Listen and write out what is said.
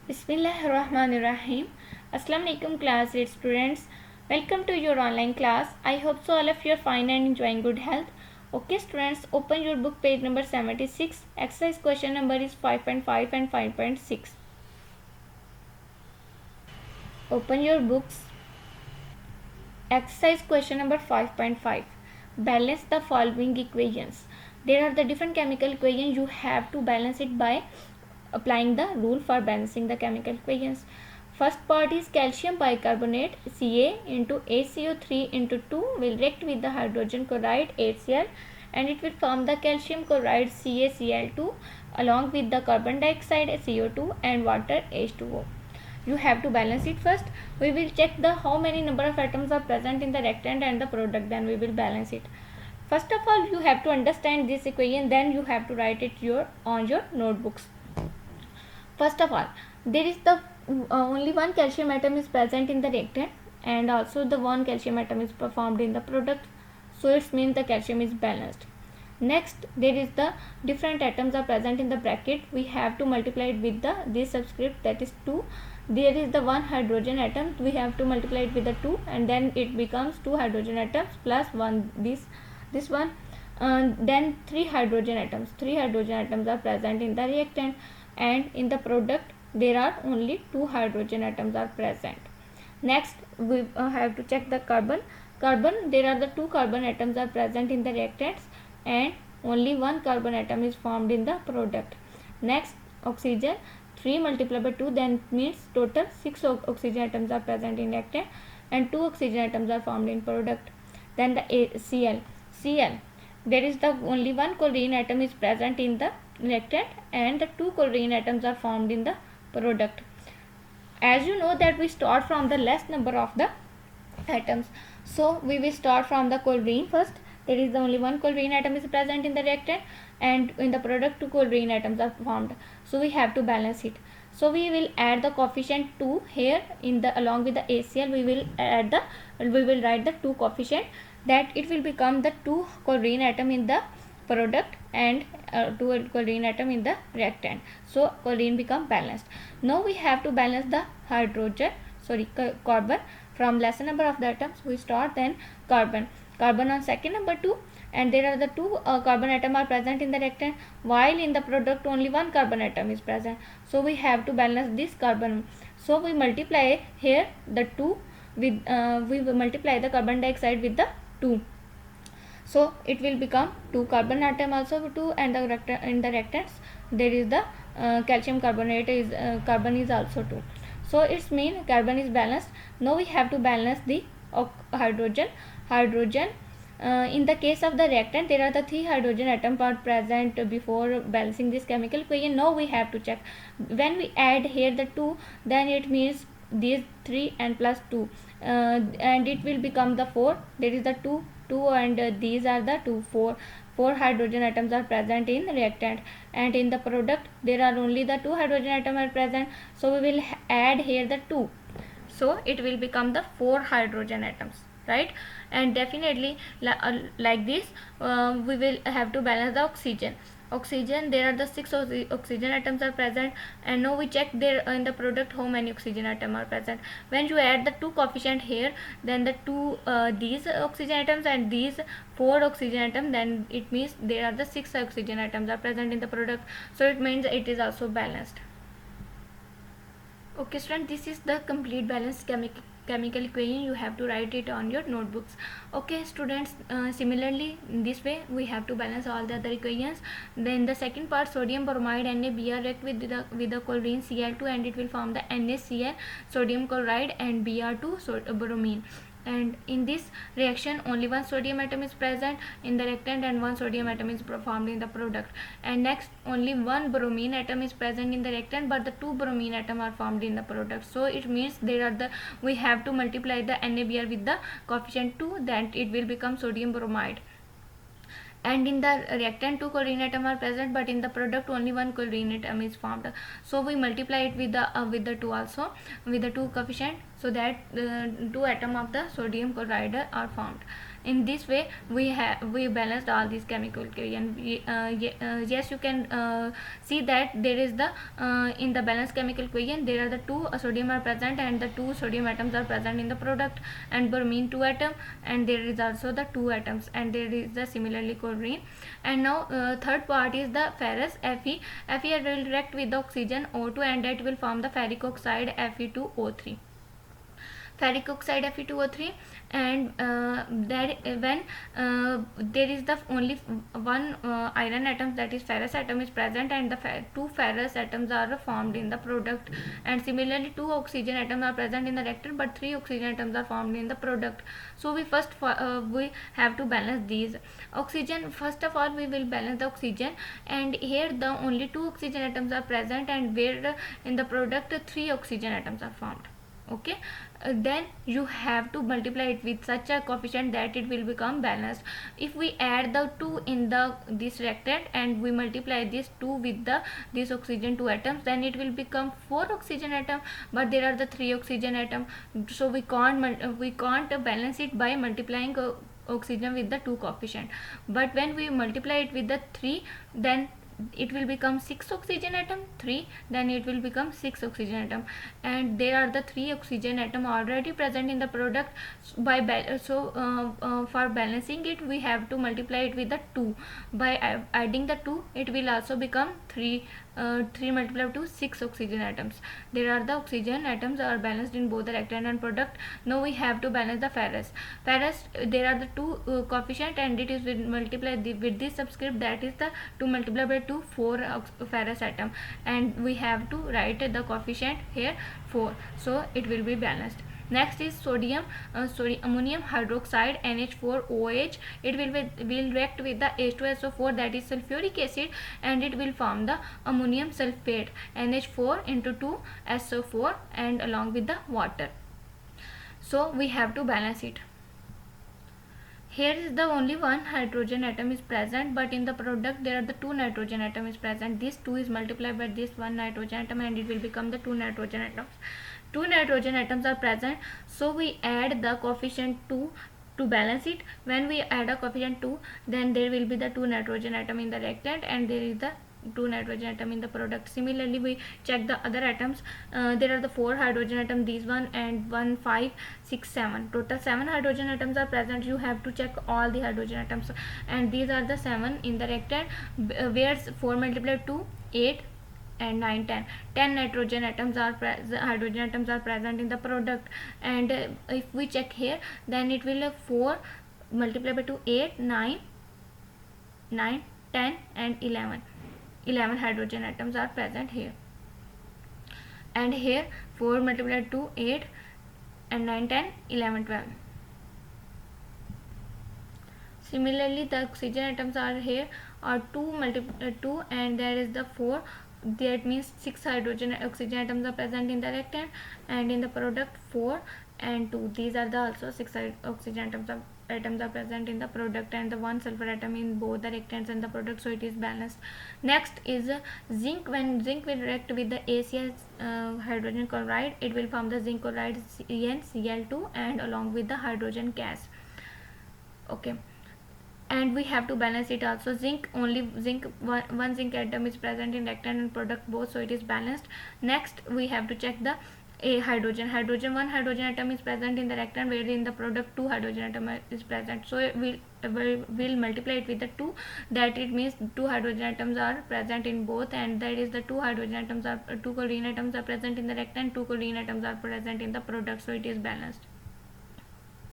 Bismillahirrahmanirrahim. Assalamu alaikum class 8 students. Welcome to your online class. I hope so all of you are fine and enjoying good health. Okay students, open your book page number 76. Exercise question number is 5.5 and 5.6. Open your books. Exercise question number 5.5. Balance the following equations. There are the different chemical equations. You have to balance it by applying the rule for balancing the chemical equations. First part is calcium bicarbonate Ca into ACO3 into 2 will react with the hydrogen chloride HCl and it will form the calcium chloride CaCl2 along with the carbon dioxide CO2 and water H2O. You have to balance it first. We will check the how many number of atoms are present in the reactant and the product, then we will balance it. First of all, you have to understand this equation, then you have to write it on your notebooks. First of all, there is the only one calcium atom is present in the reactant and also the one calcium atom is formed in the product, so it means the calcium is balanced. Next, there is the different atoms are present in the bracket. We have to multiply it with the this subscript, that is 2. There is the one hydrogen atom, we have to multiply it with the 2 and then it becomes 2 hydrogen atoms plus 1 this one. Then 3 hydrogen atoms are present in the reactant and in the product there are only 2 hydrogen atoms are present. Next, we have to check the carbon. There are the 2 carbon atoms are present in the reactants and only 1 carbon atom is formed in the product. Next, oxygen, 3 multiplied by 2 then means total 6 oxygen atoms are present in reactant and 2 oxygen atoms are formed in product. Then the Cl, there is the only one chlorine atom is present in the reactant and the 2 chlorine atoms are formed in the product. As you know that we start from the less number of the atoms, so we will start from the chlorine first. There is only one chlorine atom is present in the reactant and in the product 2 chlorine atoms are formed, so we have to balance it. So we will add the coefficient 2 here in the along with the ACl. We will write the 2 coefficient, that it will become the 2 chlorine atom in the product and 2 chlorine atom in the reactant, so chlorine become balanced. Now we have to balance the carbon. From lesser number of the atoms we start, then carbon on second number 2 and there are the 2 carbon atom are present in the reactant while in the product only 1 carbon atom is present, so we have to balance this carbon. So we multiply here the 2 with we will multiply the carbon dioxide with the 2, so it will become 2 carbon atom also 2 and in the reactants there is the calcium carbonate is carbon is also 2, so it's mean carbon is balanced. Now we have to balance the hydrogen. In the case of the reactant there are the 3 hydrogen atoms are present before balancing this chemical equation. Now we have to check when we add here the 2, then it means these 3 and plus 2 and it will become the 4. There is the 2 and these are the 2, 4 hydrogen atoms are present in reactant and in the product there are only the 2 hydrogen atoms are present, so we will add here the 2, so it will become the 4 hydrogen atoms, right? And definitely like this we will have to balance the oxygen. There are the 6 oxygen atoms are present and now we check there in the product how many oxygen atoms are present. When you add the 2 coefficient here, then the 2 these oxygen atoms and these 4 oxygen atoms, then it means there are the 6 oxygen atoms are present in the product, so it means it is also balanced. Okay student, this is the complete balanced chemical equation. You have to write it on your notebooks. Okay students, similarly in this way we have to balance all the other equations. Then the second part, sodium bromide NaBr react with the chlorine Cl2 and it will form the NaCl, sodium chloride and Br2 bromine, and in this reaction only one sodium atom is present in the reactant and one sodium atom is formed in the product. And next, only one bromine atom is present in the reactant but the 2 bromine atom are formed in the product, so it means we have to multiply the NaBr with the coefficient 2, that it will become sodium bromide. And in the reactant 2 chlorine atom are present but in the product only 1 chlorine atom is formed, so we multiply it with the 2 also with the 2 coefficient, so that 2 atom of the sodium chloride are formed. In this way we balanced all these chemical equation. Yes, you can see that there is the in the balanced chemical equation there are the two sodium are present, and the two sodium atoms are present in the product, and bromine 2 atom, and there is also the 2 atoms, and there is the similarly chlorine. And now third part is the ferrous Fe. Fe will react with the oxygen O2, and that will form the ferric oxide Fe2O3. Ferric oxide Fe2O3. And that when there is the only one iron atom, that is ferrous atom, is present, and the two ferrous atoms are formed in the product. And similarly 2 oxygen atoms are present in the reactor, but 3 oxygen atoms are formed in the product. So we first we have to balance these oxygen. First of all we will balance the oxygen, and here the only 2 oxygen atoms are present, and where in the product 3 oxygen atoms are formed. Okay, then you have to multiply it with such a coefficient that it will become balanced. If we add the 2 in the this reactant, and we multiply this 2 with the this oxygen 2 atoms, then it will become 4 oxygen atom, but there are the 3 oxygen atom. So we can't balance it by multiplying oxygen with the 2 coefficient. But when we multiply it with the 3, then it will become 6 oxygen atom, 3, then it will become 6 oxygen atom, and there are the 3 oxygen atom already present in the product. For balancing it we have to multiply it with the 2. By adding the 2, it will also become 3. 3 multiplied by 2, 6 oxygen atoms. There are the oxygen atoms are balanced in both the reactant and product. Now we have to balance the ferrous. There are the 2 coefficient, and it is multiplied with this subscript, that is the 2 multiplied by 2, 4 ferrous atom, and we have to write the coefficient here 4, so it will be balanced. Next is ammonium hydroxide NH4OH. It will react with the H2SO4, that is sulfuric acid, and it will form the ammonium sulfate NH4 into 2SO4, and along with the water. So we have to balance it. Here is the only one hydrogen atom is present, but in the product there are the 2 nitrogen atom is present. This 2 is multiplied by this 1 nitrogen atom, and it will become the 2 nitrogen atoms. 2 nitrogen atoms are present, so we add the coefficient 2 to balance it. When we add a coefficient 2, then there will be the 2 nitrogen atom in the reactant, and there is the 2 nitrogen atom in the product. Similarly we check the other atoms. There are the 4 hydrogen atom, these one, and 1, 5, 6, 7, total 7 hydrogen atoms are present. You have to check all the hydrogen atoms, and these are the 7 in the reactant, where 4 multiplied 2, 8, and 9, 10 nitrogen atoms are hydrogen atoms are present in the product. And if we check here, then it will 4 multiplied by 2, 8, 9, 10, and 11 hydrogen atoms are present here. And here 4 multiplied by 2, 8, and 9, 10, 11, 12. Similarly the oxygen atoms are here, are 2 multiplied 2, and there is the 4, that means 6 oxygen atoms are present in the reactant, and in the product 4 and 2. These are the also 6 oxygen atoms are present in the product, and the 1 sulfur atom in both the reactants and the product, so it is balanced. Next is zinc. When zinc will react with the ACS hydrogen chloride, it will form the zinc chloride NCl2, and along with the hydrogen gas. Okay, and we have to balance it also. One zinc atom is present in reactant and product both, so it is balanced. Next we have to check the hydrogen. One hydrogen atom is present in the reactant, where in the product 2 hydrogen atom is present, so we'll multiply it with the 2, that it means 2 hydrogen atoms are present in both, and that is the 2 hydrogen atoms are 2 chlorine atoms are present in the reactant, 2 chlorine atoms are present in the product, so it is balanced.